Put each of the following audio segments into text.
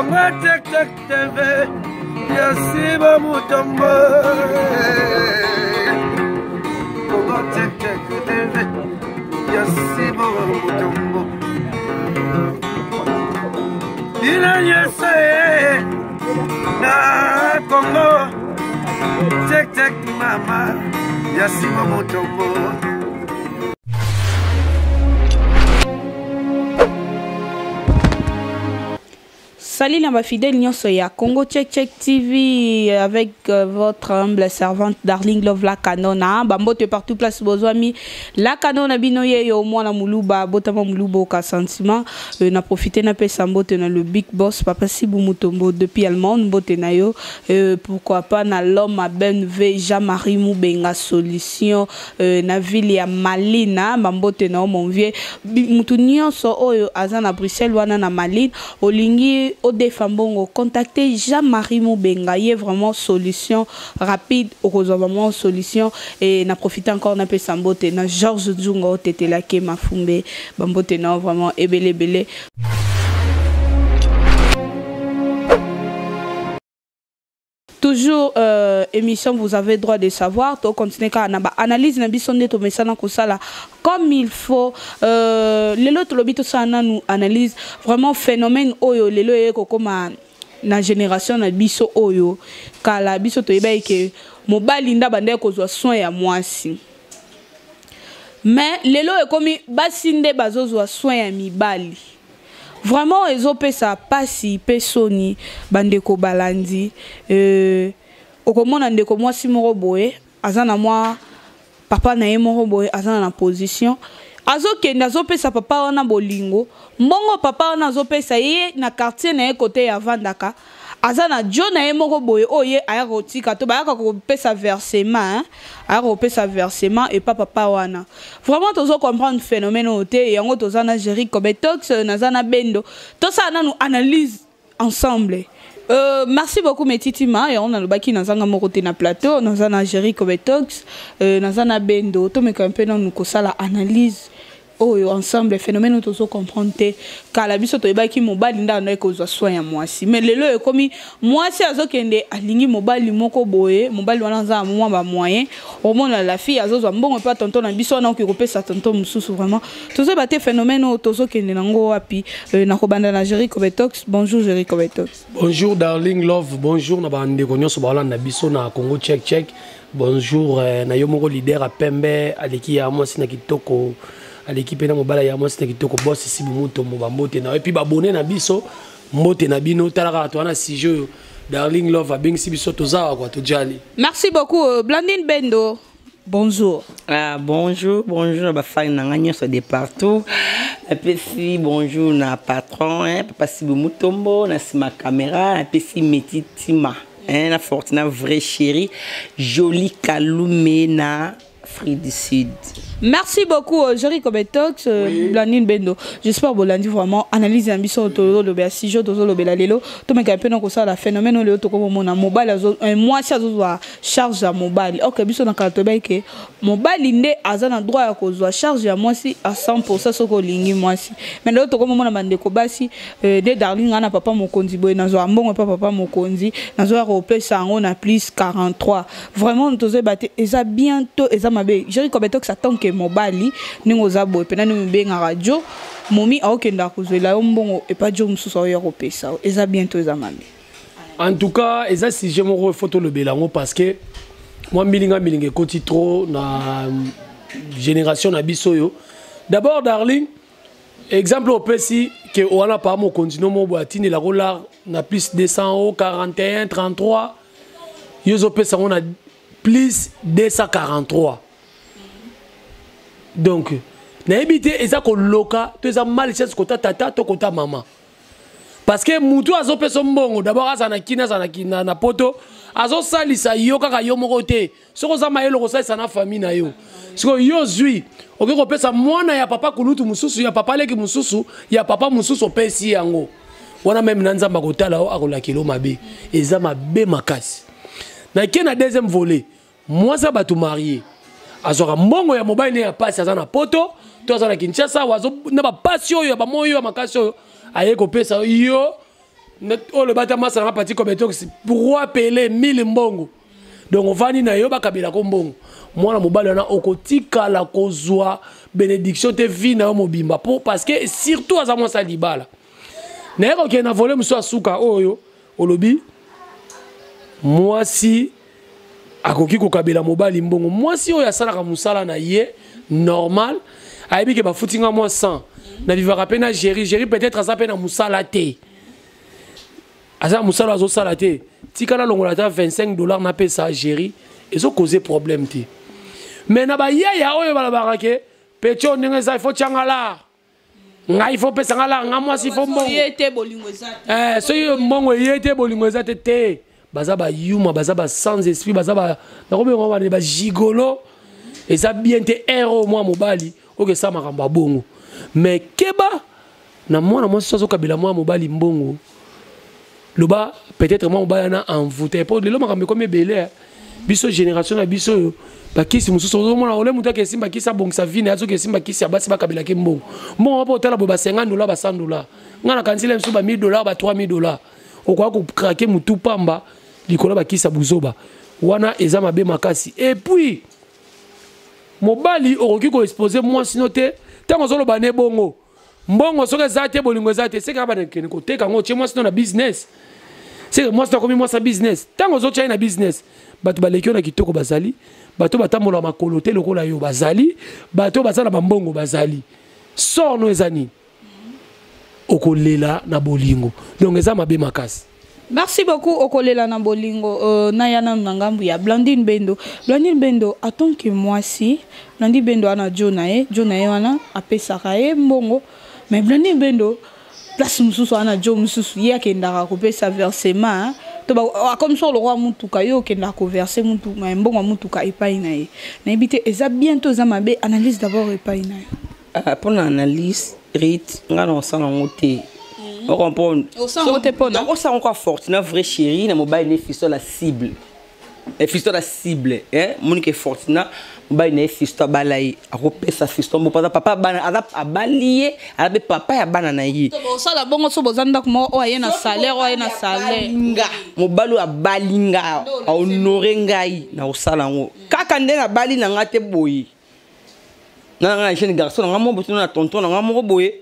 Congo Check Check TV, Yasiba Mutombo. Congo Check Check TV, Yasiba Mutombo. Dina Yese na Congo Check Check Mama, Yasiba Mutombo. Salut les fidèles, nous sommes Congo Check Check TV avec votre humble servante Darling Love la Canona. Bambote partout place besoin la Canona binoye au moins la muluba botama muluba au sentiment. Na profité na pe sambote na le Big Boss Papa Sibou Mutombo depuis allemand bote na yo pourquoi pas na l'homme à Benve Jean-Marie Moubenga solution na ville ya Malina bambote na mon vieux mutunio so oyo azana Bruxelles wana na Malina olingi des femmes bon contacter Jean-Marie Moubenga y est vraiment solution rapide heureusement solution et n'a profité encore n'a peu sambote na Georges Djungo tete la ke mafumbe bambote na vraiment ebele toujours émission vous avez droit de savoir to continuer ka na ba analyse na biso ndeto mesana ko sala comme il faut lelo to lobito sana nous analyse vraiment phénomène oyo lelo eko koma na génération na biso oyo kala biso to yeba ke mobali nda bande ko zo soin ya mwasi mais lelo ekomi basinde bazozo soin ya mibali. Vraiment, ils ont fait ça passi, pesoni, bandeko balandi. Okomona ndeko moi si moro boye, azana moi papa na ye moro boye, azana na position. Azo kenda zo pesa papa wana bolingo, mbongo papa wana zo pesa ye na quartier na ye côté ya Vandaka. Azana John na moko boye oye aya rotika to ba ko pesa versement aya ko pesa versement et pas papa wana vraiment tozo comprendre phénomène oté yango tozana Jerry Kobetox nazana Bendo to ça na nous analyse ensemble. Merci beaucoup Metitima et on a le baki nazanga moko te na plateau nazana Jerry Kobetox nazana Bendo to me kampe na nous ko sala analyse. Oh, ensemble, les phénomènes où tu comprends car la biso to ebaki mobile nda na ko zo soin moi si mais lelo e komi moi si azo kende alingi mobile moko boye mobile wana za moi ba moyen au monde la fille azo zo mbongo pas tonton na biso na ko pesa tonton mususu vraiment to zo baté phénomène où to zo kende nango wapi na ko banda na Jerry Kobetox. Bonjour Jerry Kobetox. Bonjour Darling Love, bonjour na bande ko nyonso ba na biso na Congo Check Check. Bonjour na yo moko leader a Pembe aleki ya moi si na kitoko à l'équipe na mobala ya moi c'était kitoko boss ici Mutombo bambote na et puis abonné na biso mbote na bino talaka to na sijo Darling Love abeng si biso tozawa kwa to jali. Merci beaucoup Blandine Bendo. Bonjour. Bonjour ba fan na nganya so de partout. Et puis si bonjour na patron Papa Sibou Mutombo na sima caméra et puis si Metitima la Fortuna vraie chérie jolie Kaloumena Free du Sud. Merci beaucoup Jerry Kobetox, Blandine Bendo. J'espère que vous l'avez vraiment analysé un biso autour de si je dois le belalelo. Tout me capé donc ça la phénomène le autour comme mon mobile un mois si azoa charge à mobile. OK biso dans carton que mobile inde azana droit à cause charge à moi si à 100% ce que lingi moi si. Mais l'autre comme mon bande ko basi de Darling ana papa mon kondi boy na zo ambongo papa mon kondi na zo replay ça on a plus 43. Vraiment nous te battre et ça bientôt et ça mabe. Jerry Kobetox attend que mobali ningo zabo pena ni mbenga radio momi aokenda kuzela mbongo et pas jo mususu ya kopesa eza bientôt eza mami. En tout cas eza si je me photo le belango parce que moi milinga koti trop na génération na bisoyo. D'abord Darling exemple au pesi que on a pas mon continent mon boatine la dollar na plus 200 41 33 yozo pesa on a plus 243. Donc, na ebité eza ko loka to eza malchance kota tata to kota mama. Parce que mutu azo peso mbongo d'abord azana kina na poto azo salisa yo kaka yo moko te. Soko za mayelo ko salisa na famille na yo. Siko yo zui oke ko pesa mwana ya papa kulutu mususu ya papa leki mususu ya papa mususu pesi yango. Wana même na nzamba kotala o akola kilo mabe. Eza mabe makasi. Na kena deuxième volet. Moi ça ba tout marié. Azora mbongo ya mobile ne ya pasi azana poto to azana Kinshasa wazo na ba pasi oyo ya ba moyo ya makasi oyo aye ko pesa yo oh le bata masa na parti comme tox pour appeler 1000 mbongo donc on va ni na yo ba kabila ko mbongo mwana mobali na okotika la kozwa bénédiction te vie na mobimba pour parce que surtout à moi ça libala na ko ke na voler muso asuka oyo olobi moi si akoki ko kabila mobali mbongo moi si oyo asala ka musala na ye normal aibi ke ba futinga moi 100 na vivra pena géri peut-être asa pena musala te asa musala zo sala te tikala longola ta $25 na pesa géri ezo causer problème te mais na ba yaya oyo bala barake pecho ndenge za il faut changala nga il faut pesa ngala nga moi si faut mbongo yete bolingo ezate so yo mbongo yete bolingo ezate te baza ba yuma baza ba sans esprit baza ba na ko bengo ba gigolo eza bien te héros moi mobali oke sa makamba bongo mais keba na mwana moi so kabila moi mobali mbongo loba peut-être moi mobali na envoûté pour le makambe comme belé biso génération na biso ba kisi mususu mona ole muta ke simba kisa bongo sa vie na zo ke simba kisi abasi ba kabila ke mbongo mbongo po tala bo ba $50 ba $100 ngana kansile msu ba $1000 ba $3000 okwa ko craquer mutu pamba likolo ba kisa buzoba wana eza mabe makasi et puis mobali okoki ko exposer moi sinote tango zolo bane bongo mbongo soka zate bolingo zate c'est ka ba ne ko teka ngo che moi sino na business c'est moi sino komi moi sa business tango zo china business bato balekio na kitoko bazali bato batambola makolo te lokola yo bazali bato basala bambongo bazali sono ezani okolela na bolingo donc eza mabe makasi. Merci beaucoup Okolela na bolingo nayana nangambu ya Blandine Bendo. Blandine Bendo en tant que moi si Blandine Bendo ana Jonae wana apesaka e mbongo mais Blandine Bendo place mususu ana Jo mususu ya kendaka ko pesa versement to ba comme ça le roi mutuka yo kendaka ko verser mutuka mbongo mutuka epai na ye na ebité eza bientôt za mabe analyse d'abord epai na yo pour l'analyse rit ngana osala ngote. On comprend. On sent encore fort. Une vraie chérie, na mobile ne fisto la cible. Et fisto la cible, hein? Monique est forte na mobile ne fisto balai. A repé sa fisto mo papa bana a balier, a be papa ya bana na yi. To ça la bongo so bozanda ko mo o yena salaire o yena salaire. Mobile a balinga, a honorer ngai na osala ngo. Kaka nde na bali na ngate boyi. Na nga jeune garçon nga mo botu na tonton nga mo boye.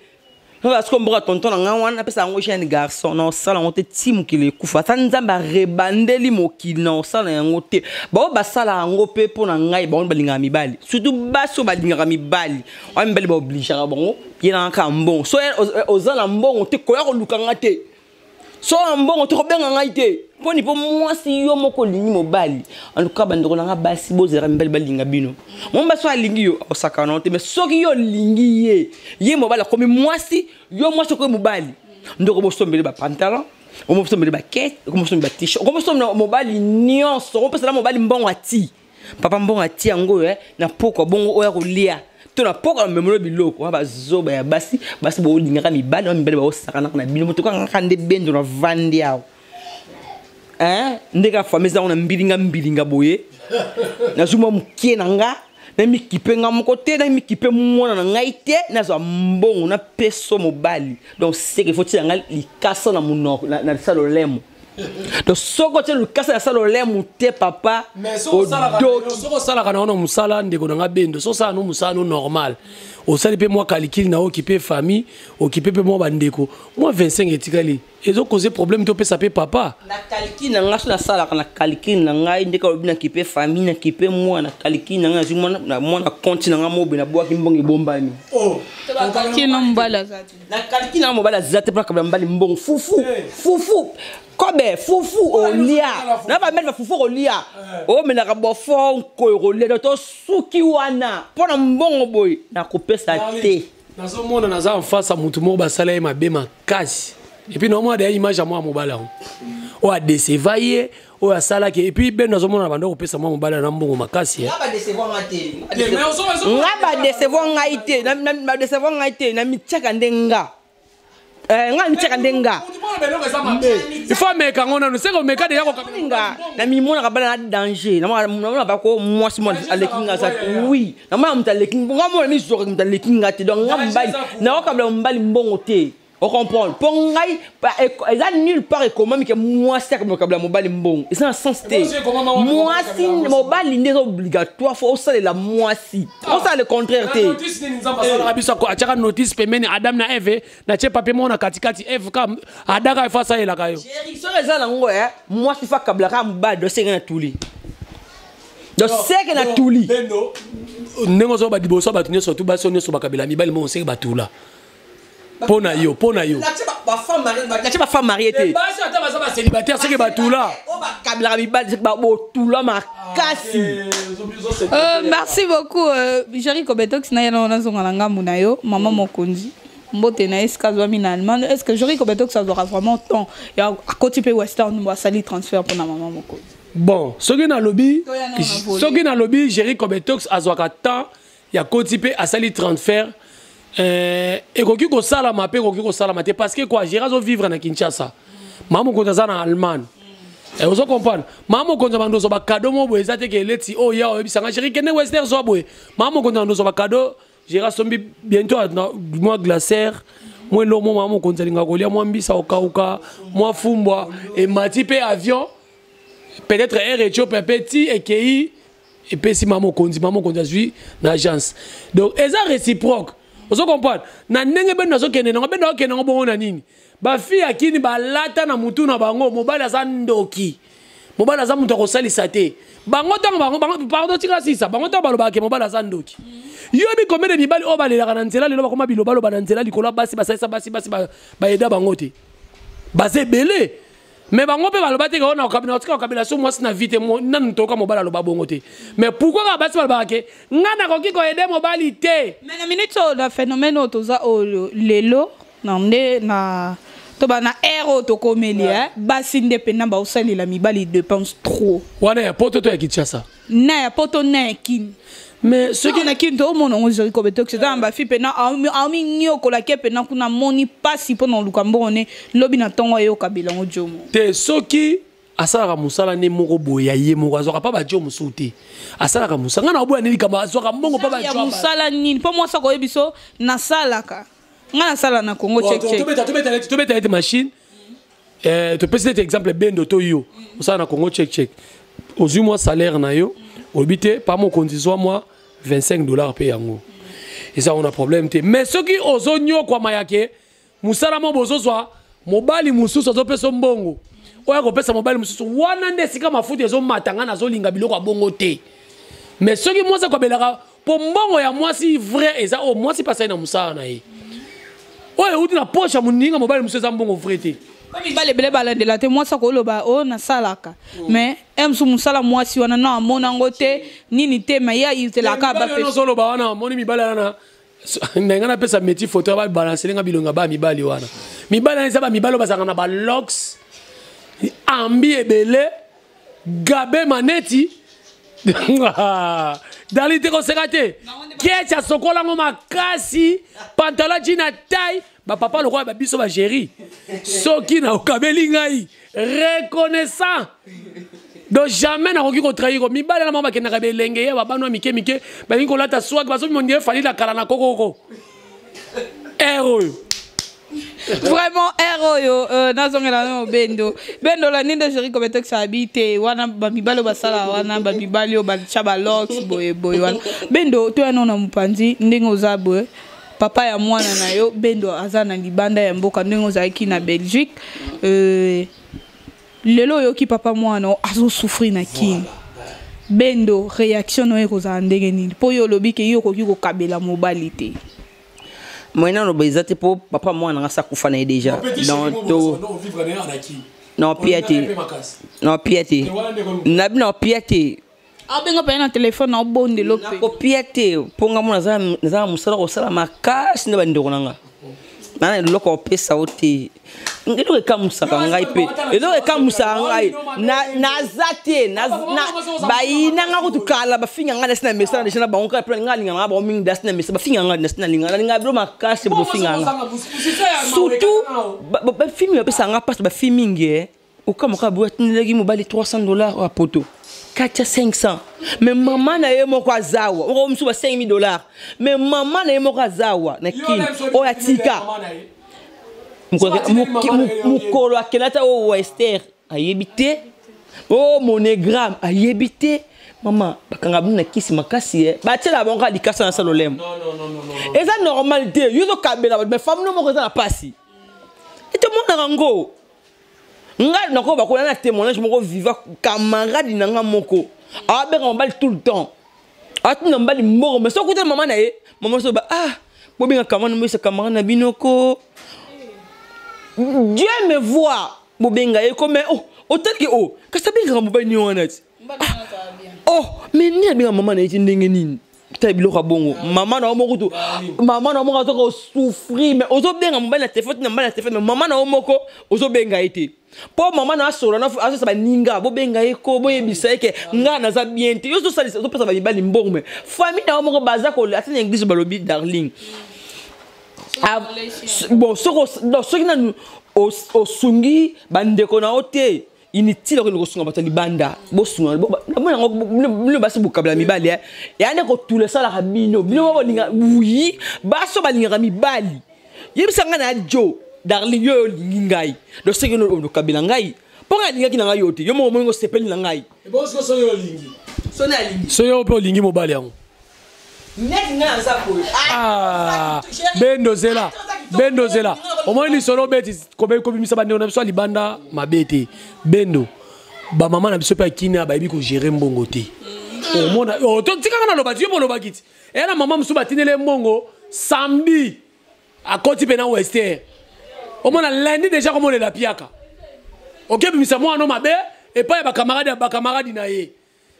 Parce qu'on pourra tonton on appelle ça un jeune garçon non ça on te tim qui le kufa ça nzamba rebandeli mokili non ça na ngote ba ba sala ngope pour na ngai ba on balinga mibali surtout baso balinga mibali on mbeli ba oblige ka bongo yena ka mbon so ozala mbongo te ko ya ko lukanga te so mbongo te ko benga ngai te poni po moi si yo moko lingi mobali en tout cas bandoko na basi bozera mbeli balinga bino mon baso alingi yo osaka non te mais soki yo lingi ye mobali comme moi si yo moi soko mobali ndoko bosombele ba pantalon o mo bosombele ba kete o mo bosombele ba t-shirt o mo bosombele mobali nyonso o pesa mobali mbongo ati papa mbongo ati yango na poko bongo oya kolia to na poko na memelo biloko ba zoba ya basi bo linga ka mibali o mibali ba osaka na bino moto ka ngande bendo na vandi yao ndeka fameza ona mbilinga boye na zuma mukie nanga na mikipe nga mkote na mikipe mwana na ngai te na zo mbongo na peso mobali donc c'est qu'il faut tirer nga likasa na munoko na salo lemo donc soko tirer likasa na salo lemo te papa soko sala kana ona musala ndeko na ngabendo so sala no musala no normal au sali pe moi calcul na occuper famille occuper pe moi bandeko moi 25 etikali ezo causer problème to pe saper papa na calcul na ngaso na sala kana calcul na ngai ndeka obina kipe famille na kipe moi na calcul na ngaso na mona compte na ngamobe na boaki mbongi bombani calcul na mbala zati na calcul na mbala zati pa kabla mbali mbongo fufu kobe fufu olia na ba mettre fufu olia o mena ka bofo ko olia to suki wana pona mbongo boy na kopesa te nazo mona naza en face à mutu mo basala e mabe makasi et puis normalement des images à moi mobala o a décevaye o a sala ke et puis ben nazo mona bando kopesa moi mobala na mbongo makasi ngaba décevoir ngate ngaba décevoir ngaite na décevoir ngaite na michaka ndenga nga michaka ndenga il faut meka ngona no seko meka de yako kaminga na mimona kabana na danger na ba ko moi si moi alekinga ça oui na ma mta lekinga nga mo mi zo mta lekinga te donc nga mbali na wakabla mbali mbongo te On comprend. Pour ngai, il y a nulle part et comment que moi c'est comme le mobile bon. C'est un sens T. Moi si mobile n'est obligatoire, faut ça la moi si. On ça le contraire T. Notice ni nzamba sala kabisa ko achaka notice pemeni Adam na Eve na che papier mo na katikati Eve kam adaka ifa ça ela kayo. Chérie, ça les ngo moi si fa kabla ka mobile do c'est na tuli. Do c'est que na tuli. Bendo nengo zo ba diboso ba tunyo surtout ba sonyo so ba kabila mibali mo c'est ba tula. Pona yo. Ba femme mariée té. Ba ça ta ba célibataire c'est que ba tula. O ba kabla mibali c'est ba tula ma kasi. Merci beaucoup Jerry Kobetox na yana na zonga ngambu na yo maman mokonzi. Mbote na eskazo mi na Allemagne. Est-ce que Jerry Kobetox ça aura vraiment temps et à côté pe Western va sali transfert pour na maman mokonzi. Bon, ce qui na lobby Jerry Kobetox azwaka temps ya côté pe a sali transfert. Et koki ko sala ma pe koki ko sala ma te parce que quoi Jerry zo vivre na Kinshasa. Maman mokonzi za na Allemagne. Et vous comprenez? Maman mokonzi bando so ba cadeau mo boy ezate ke leti oh ya obisanga Jerry kene Western so boy. Maman mokonzi bando so ba cadeau Jerry sombi bientôt moi glaciaire. Moi lo mo maman mokonzi linga kolia moi mbisa okauka moi fumbwa et mati pe avion peut-être air éthiopien petit et qui et puis si maman mokonzi suis dans l'agence. Donc eza réciproque. Vous comprenez? Na ndenge ben nazo kene na ben okene ngo na nini? Ba fi akini ba lata na mutu na bango mobile za ndoki. Mobile za mutu ko salisa te. Bango tango bango pardon tika sisa bango tango baloba ke mobile za ndoki. Yo bi combien de mibali o balela kana nzela lelo ba koma bilobalo ba nzela likola basi ba eda bango te. Ba se belé. Mais bango pe baloba te ko na kabila so moi na vite mo nan toka mobile aloba bongo te. Mais pourquoi ka basi baloba ke ngana ko ki ko ede mobile te. Mais na minute la phénomène toza lelo na to bana ero to komeli basi ndependa ba usali la mibali dépense trop. Wana ya poto to ya Kinshasa. Na ya poto na kin. Mais ce qui na kin to mon on Jerry Kobetox c'est ba fi pena ami nyoko la ke pena kuna moni pasi pona lukambo one lobi na tongo yo kabila ngojomo. Te soki asala musala ne moko boya ye moko azoka pa ba jo musuti. Asala ka musanga na oboya ne likamba azoka mbongo pa ba jo. Ya musala nini po moi ça ko yebiso na salaka. Nga na sala na Congo check. Tu beta machine. Tu peux citer exemple Bendo to yo. Ça na Congo check. Aujourd'hui moi salaire na yo. Obité par mon condition moi $25 paye yango. Et ça on a problème te. Mais ceux qui ozonyo kwa mayake musala mo bozo swa mobali mususu zo pesa mbongo. Oya ko pesa mobali mususu wana ndesika mafuta zo matanga na zo linga biloko ya bongo te. Mais ceux qui moi ça ko belaka po mbongo ya moi si vrai et ça au moi si pas ça na musala na ye. Ouais, ou na poche à mon ninga mobile monsieur Zambongo frité. Comme il va les blé balade la te moi ça ko loba o na salaka. Mais em sou musala moi si wana na mona ngote nini te ma ya il te la ka ba pe. Non solo ba wana moni mi bala na. Nenga na pesa métier photo ba balancer nga bilonga ba mi bali wana. Mi bala na ba mi balo ba na ba locks. Ambi ebele gabe maneti. Dalité qu'on s'est raté. Qu'est-ce que sokola ngoma kasi pantalon jean taille ba papa le roi ba biso ba Jerry. Soki na okabeli ngai reconnaissant. Donc jamais na koki ko trahir ko mibala na mama kenaka belenge ya ba banwa mike ba ngi ko lata swag ba so mi mondie fali la kala na kokoko. Héros. Vraiment héros nazongela no bendo la ninde Jerry Kobetox habite wana ba mibalo basala wana ba mibalo ba chaba locks boy wana bendo to yana na mupanzi ndingo zabwe papa ya mwana na yo bendo azana libanda ya mboka ndingo zaiki na Belgique lelo yo ki papa mwana azo souffrir na kin bendo réaction no eko za ndenge nini po yo lobi ke yo koki ko kabela mobilité. Moi non obésité pour papa moi on a ça kufana déjà donc non piété non piété abenga pa na téléphone na bonde lope ko piété ponga mo na musala ko sala makasi ne bandeko nanga nana loko pesa ote ngelo ka musaka ngai pe elo ka musaka ngai na zate na bayina nga kutukala bafinga nga nasina mesa na ba onka pre nga linga ba mingi dasina mesa bafinga nga nasina linga bro makasi bro finga nga surtout ba filmi pesa nga passe ba filmingi o kama ka bo tinlegi mobali $300 a poto 400-500 mais maman na ye moko azawa o msu ba $5000 mais maman na ye moko azawa na kin o ya tika mokolo akelata o Wester ayebite o monogramme ayebite maman bakanga buna kisi makasi batela bonga likasa na salolem non eza normalité yo to kabela mais femme no moko eza na pasi et tout monde rango nga nako bakola na témoignage moko viva camarade nanga moko abenga mbali tout le temps atuna mbali mboko mais sokuta maman na ye maman so ba bobenga camarade mo sa camarade na binoko Dieu me voit bobenga ye comme autant que kasa benga mbali ni wana mais ni benga maman na ye ndenge nini ta biloko bongo maman na moko to maman na moko to souffrir mais ozo benga mbali na téléphone na mbali na téléphone mais maman na moko ozo benga été pour maman na solo na aso sa baninga bo benga ye ko bo yebisa ke nga na za bien te yo so salisa so pesa ba libali mbongo mais famille na moko baza ko atene église balobi darling bon soki nanu osungi bandeko na ote inutile ko sunga batali banda bo sunga bo basi bukabla mibali yani ko tule sala kabino bino bo linga oui baso balinga mibali yebisa nga na jo darling yo lingai do seki no kabila ngai ponga linga kina ngai yote yo mo ngo sepeli na ngai bo so yo lingi so na lingi so yo po lingi mobali yango bendo zela au moins ni solo beti ko bimisa bande on a besoin libanda mabete bendo ba maman na biso pa kina ba yebi ko gérer mbongo te au mona to tika na loba yo loba kiti et na maman musu batinele mbongo samedi à côté pena Wester au mona lundi déjà comme on est la piaka OK bimisa moi no mabe et pas ba camarade na ye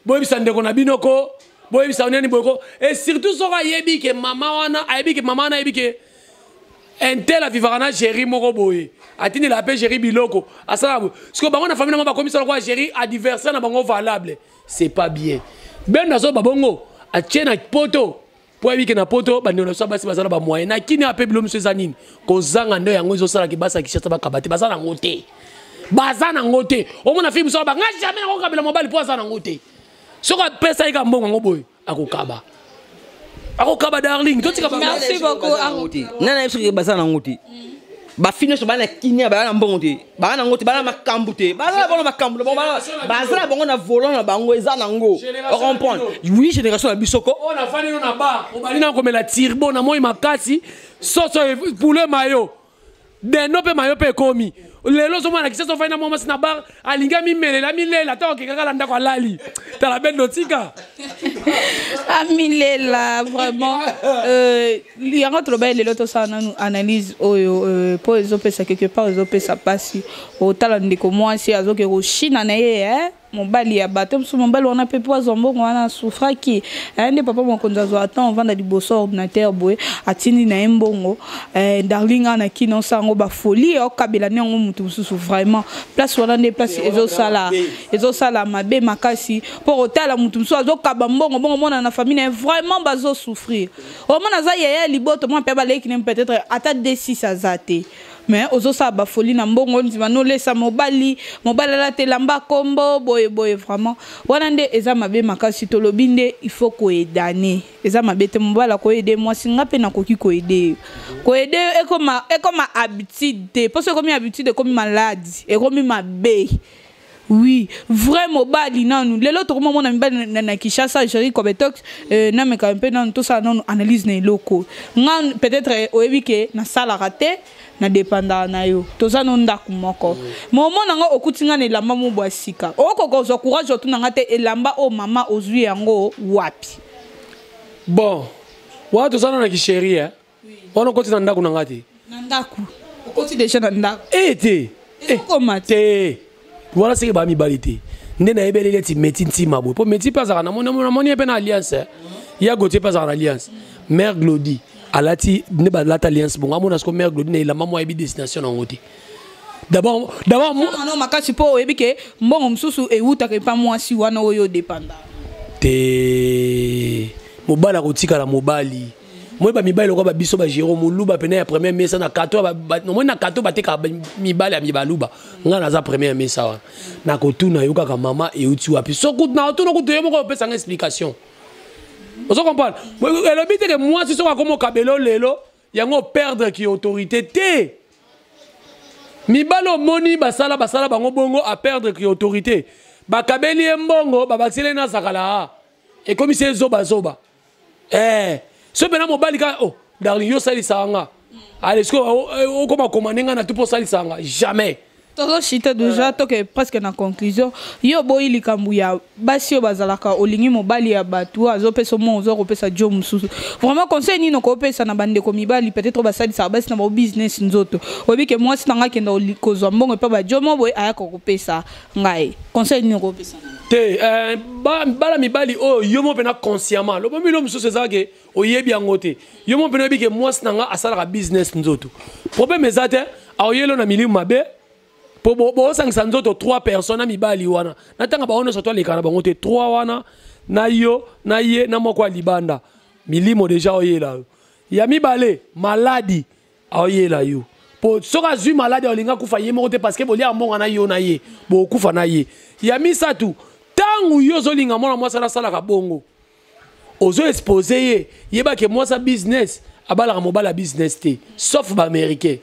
bo yebisa ndeko na binoko boy bisa onani boyko et surtout soka yebi ke mama wana ayebi ke mama na yebi ke entel vivra na chéri moko boye atini la paix chéri biloko asala parce que bango na famille na ba komisa kwa chéri adversaire na bango valable c'est pas bien ben nazo babongo atiena poto po yebi ke na poto bandi na so basi bazala ba moyen na kini ape bilo mso zanini kozanga ndo yango ezosala ke basa kishata ba kabate bazana ngote bazana ngote omona film so ba nga jamais na ko kabela mobali po azana ngote soka pesa ika mbongo ngoboy akokaba darling to tika ba merci beaucoup nana yesu ke basana ngoti ba fino so bana kinya ba na mbongo te ba na ngoti ba na makambu te ba na bona makambu ba za bongo na volant na bango eza nango on comprendre oui génération na bisoko on a fani na ba o bali na komela tirbo na moi makasi soso pour le maillot de no pe maillot pe komi lelo so mwana kiseso faina mama sina bar alinga mimelela milela ta okekaka ndako alali ta la belle notika amilela vraiment yango troba lelo to sana nous analyse oyo po ezopesa quelque part ezopesa pasi otala ndeko mwasi azoke ko China na ye mobali ya bato mso mobali wana pe po azombongo wana souffraki ande papa mokonza zo attend vanda liboso ordinateur boy atindi na mbongo darling ana kino sango ba folie o kabela nengo mutu mususu vraiment place wana nde place ezo sala mabe makasi pour otala mutu mususu azokaba mbongo bongo mona na famille vraiment bazo souffrir o mona za yaya liboto mo pe ba leki peut-être ata D6 azate mais ozo sa ba folie na mbongo ndima no lesa mobali la te lamba kombo boye vraiment wana nde eza mabe makasi to lobinde il faut ko edane eza mabe te mobala ko aider moi singa pe na koki ko aider e comme habitude parce que comme habitude comme maladie et comme mabe. Oui, vraiment bali nanu lelo to comment mona mibali na Kinshasa Jerry Kobetox na me quand peu dans tout ça non analyse na loko ngan peut-être oebike na sala raté na dépendant na yo to ça non ndaku moko moment nanga okutinga na lamba mu bwasika okoko zo courage to nanga te elamba o mama ozwi yango wapi bon wa to ça na kisheri on ko tina ndaku nanga te na ndaku okoti déjà na ndaku te comment te voilà ce que ba mi balité ndena ebelele ti meti ntima bo po meti pas na moni pe na alliance ya gote pas en alliance mère Glody alati ne ba lata alliance bon amona ce que mère Glody ne la maman ebi destination en ngoti d'abord non makasi po ebike mbongo msusu e uta ke pa mwasi wana oyo dépendant te mobala kotika la mobali moi ba mibali ko ba biso ba Jérôme Luba pena ya première mesa na kato no moi na kato ba teka mibali ya mibaluba nga na za première mesa wa na ko tuna yoka ka mama e uti wapi so ko na to no ko te mo ko pesa explication on se comprend le but que moi si so ko mo kabelo lelo yango perdre qui autorité te mibalo moni basala bango bongo à perdre qui autorité bakabeli mbongo babakisele na zakala et comme c'est zoba ce bena mobali ka oh darling yo sali sanga allez ce que comment commander na tout pour sali sanga jamais Toto chita déjà toke presque na conclusion yo boyi likambu ya basi yo bazalaka olingi mobali ya batu azopesa mo ozopesa jo mususu vraiment conseil ni noko pesa na bande ko mibali peut-être basali sa basi na ba business nzoto obi ke moi sinanga kenda olikozwa mbongo pa ba jo mo boy aya ko pesa ngai conseil ni noko pesa te bala mibali oh yo mo pena consciemment lo bomi lo mususu ezake oyebi yangote yo mo pena bi ke moi sinanga asala ka business nzoto problème ezate aoyelo na milimu mabe pour sang sanzoto 3 personnes mibali wana natanga baone soto les kana bangote 3 wana na yo na ye na moko libanda milimo déjà oyela ya mibale maladi oyela yo pour soka zui maladi olinga kufa ye moko te parce que bolia mbonga na yo na ye bo kufa na ye ya misatu tangu yo zolinga mona moi sala sala ka bongo ozo exposer ye yeba ke moi sa business abala ka mobala business te sauf ba américain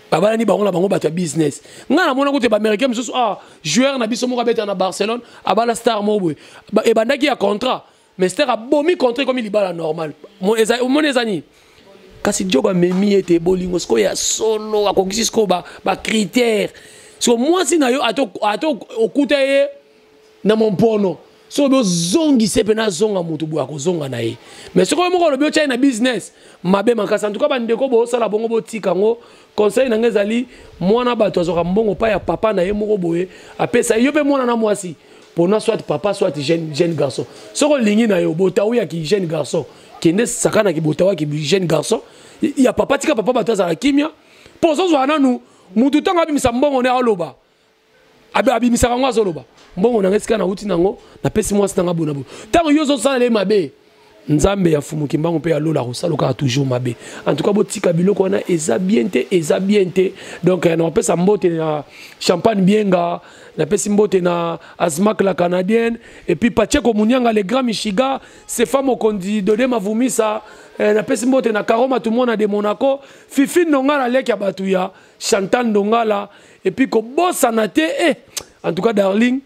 babala ni bango la bango bato business ngana mona ko te ba américain mususu joueur na biso mo kabeta na Barcelone abala star mobwe e bandaki ya contrat mais star a bomi contrat comme il bala normal mon ezani kasi jogo memi ete bolingo sko ya solo akokisi sko ba critère so moi si na yo ato okuta ye na mon pono so bo zongi sepe na zonga mutu bo akozonga na ye mais soko mo ko lo bio china business mabe makasa en tout cas bandeko bo sala bongo bo tikango conseil na ngezali mwana bato azoka mbongo pa ya papa na ye moko boye apesa yo pe mwana na mwasi pona soit papa soit jeune garçon soko lingi na yo botawu ya ki jeune garçon kende sakana ki botawu ki jeune garçon ya papa tika papa bato azala kimia pozo zo ananu mutu tanga abimisa mbongo ne aloba abimisa kango azoloba mbongo na ngesika na uti nango na pesi mwasi nanga bona bo tango yo zo sala le mabe nzambe ya fumu kimbango pe ya lola kosaloka toujours mabe en tout cas botika biloko wana eza bien te donc na pesa mbote na champagne bienga na pesi mbote na Azmak la canadienne et puis Pacheko Munyanga le grand Michiga ces femmes au kondi donné mavumisa na pesi mbote na Karoma tout le monde de Monaco Fifi Ndongala leki ya batuya Chantal Ndongala et puis ko bossa na te en tout cas darling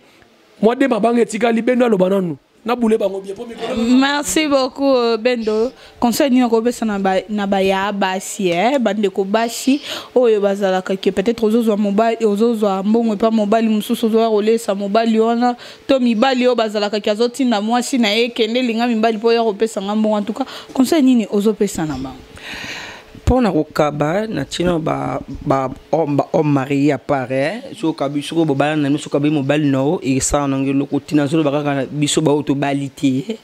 moi de mabanga tika libendo lo bananu. Merci beaucoup Bendo. Conseil ni ko besa na ba ya basi bande ko bashi oyo bazala ka peut-être ozozo mobile ozozo mbongo pa mobile mususu zo roler sa mobile ona to mibali o bazala ka azoti na mwasi na ekende linga mibali po ya ko pesa mbongo en tout cas conseil nini ozo pesa na ba pour na kokaba na tino ba homme marié apparaît so kabi so bo bala na so kabi mobile no e sa na ngelo ko tina zo ba ka biso ba auto balité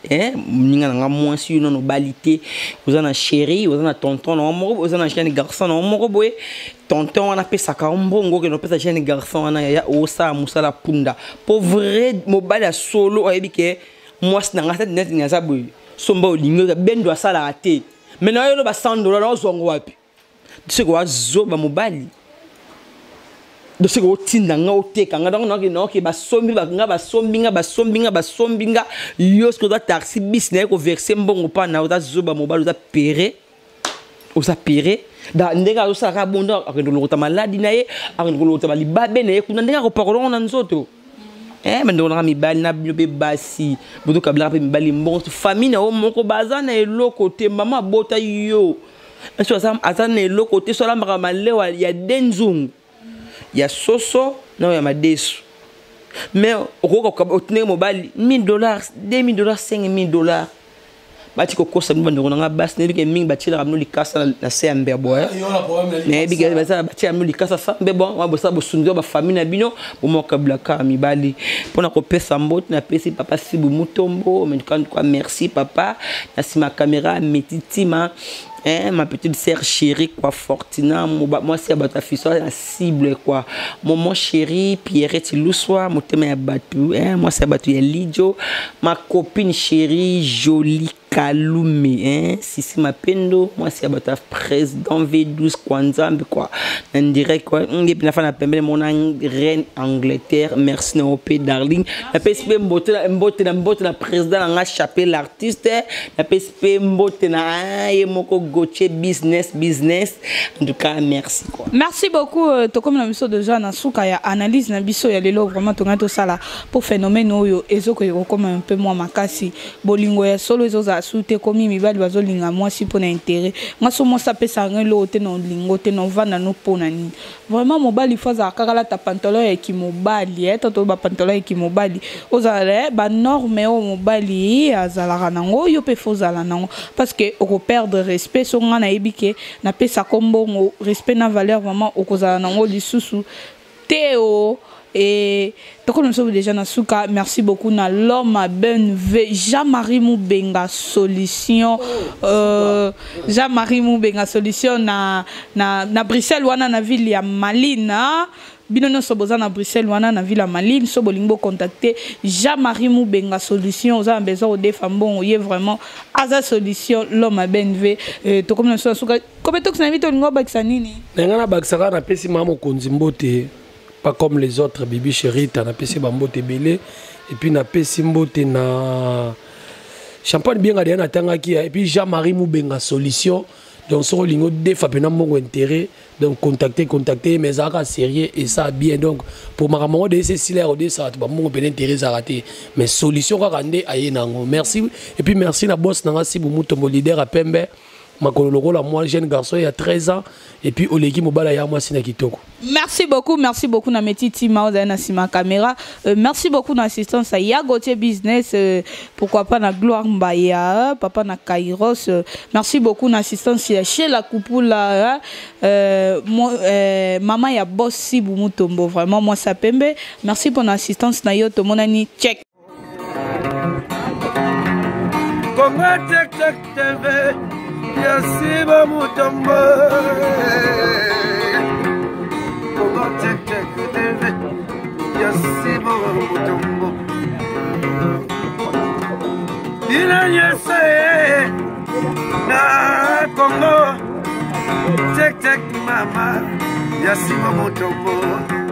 ninga nga mwasi no balité ozana chéri ozana tonton no mo ozana jeune garçon no mo boye tonton on appelle ça ka mbongo que no pesa jeune garçon na ya o sa musala punda pour vrai mobile solo oyebi ke mwasi na nga tête net nga za boye somba olingo bendo asala ate mais na yo ba $100 na ozongo wapi dise ko azoba mobali dise ko tinda nga oteka nga donc ke ba sombi ba nga ba sombinga yo ce que doit taxi business ko verser mbongo pa na ozoba mobali oza pere da ndenga osaka bondo akendo lokota maladi na ye akendo lokota libabe na ye kuna ndenga ko parolo na nzoto mais on a mis bal na biobe basi bodo kabla pe mbali mbongo famille na o moko bazana elo côté mama bota yo so ça azana elo côté so la mama lewa ya denzung ya soso na ya madesu mais oko ko otne mobile $1000 $2000 $5000 bati ko kosa mbando nga bas ne bike mingi bati la ramno likasa na sembe boy ne bike basa bati ramno likasa fambe bon wa bosa bosundo ba famille na bino bo mokabla ka mibali pona ko pesa mbote na pesi papa Sibu Mutombo mais quand quoi merci papa na si ma caméra metitima ma petite sœur chérie quoi Fortina moi c'est abata fiso la cible quoi mon chéri Pierrette Luswa motema ya batu moi c'est abatu ya Lidio ma copine chérie jolie Kalume, hein, Sissi Mapendo, moi c'est le président V12 Kwanzambi quoi. En direct quoi, on est la pembe mon reine Angleterre, merci Naopé darling. La PSP mbote na président nga chapé l'artiste, la PSP mbote na moko Gauthier business. En tout cas merci quoi. Merci beaucoup to comme la mission de Jean Nasuka ya analyse na biso ya lelo vraiment to ngato sala pour phénomène oyo ezoko comme un peu moins makasi bolingo ya solo ezoza sute komi mibali bazolinga mwasi pona intérêt ngaso mo sapesa ngelo te no lingo te no vanda no pona ni vraiment mobali faza kakala ta pantalon ya kimobali to ba pantalon ya kimobali ozala ba norme o mobali azala nango yo pe fozala nango parce que oko perdre respect so ngana ebike na pesa kombo respect na valeur vraiment okozala nango lisusu Théo et donc nous sommes déjà Nasuka. Merci beaucoup na l'homme à Benve Jean-Marie Moubenga solution Jean-Marie Moubenga solution na Bruxelles wana na ville ya Malina binono soboza na Bruxelles wana na ville ya Malina so bolingo contacter Jean-Marie Moubenga solution oza besoin de femmes bon y vraiment aza solution l'homme à Benve to comme nous sommes Nasuka comme to na vite olingo bakisa nini ngana bakisaka na pesi mama konzimbote pas comme les autres bibi chéri t'as pesi bambote belé et puis na pesi mbote na champagne bien gardé na tangaki et puis Jean-Marie Moubenga solution donc sur lingo des fois pena mon intérêt donc contacter mais ça sérieux et ça bien donc pour ma maman de ces silaire de ça ba mon pena intérêt à rater mais solution ka rande aye nango merci et puis merci na boss nanga si bu mutombo leader à Pembe makololo la moi jeune garçon il y a 13 ans et puis oleki mobala ya moi sina kitoko. Merci beaucoup na metiti maoza na sima caméra. Merci beaucoup na assistance à Ya Gauthier business pourquoi pas na Gloire Mbaya papa na Kairos. Merci beaucoup na assistance ya chez la Kupula maman ya boss si bu mutombo vraiment moi ça pembe. Merci pour l'assistance na yo to monani check. Comment check TV Yasiba Mutombo Comment check TV Yasiba Mutombo Dina yese Na Congo check mama Yasiba Mutombo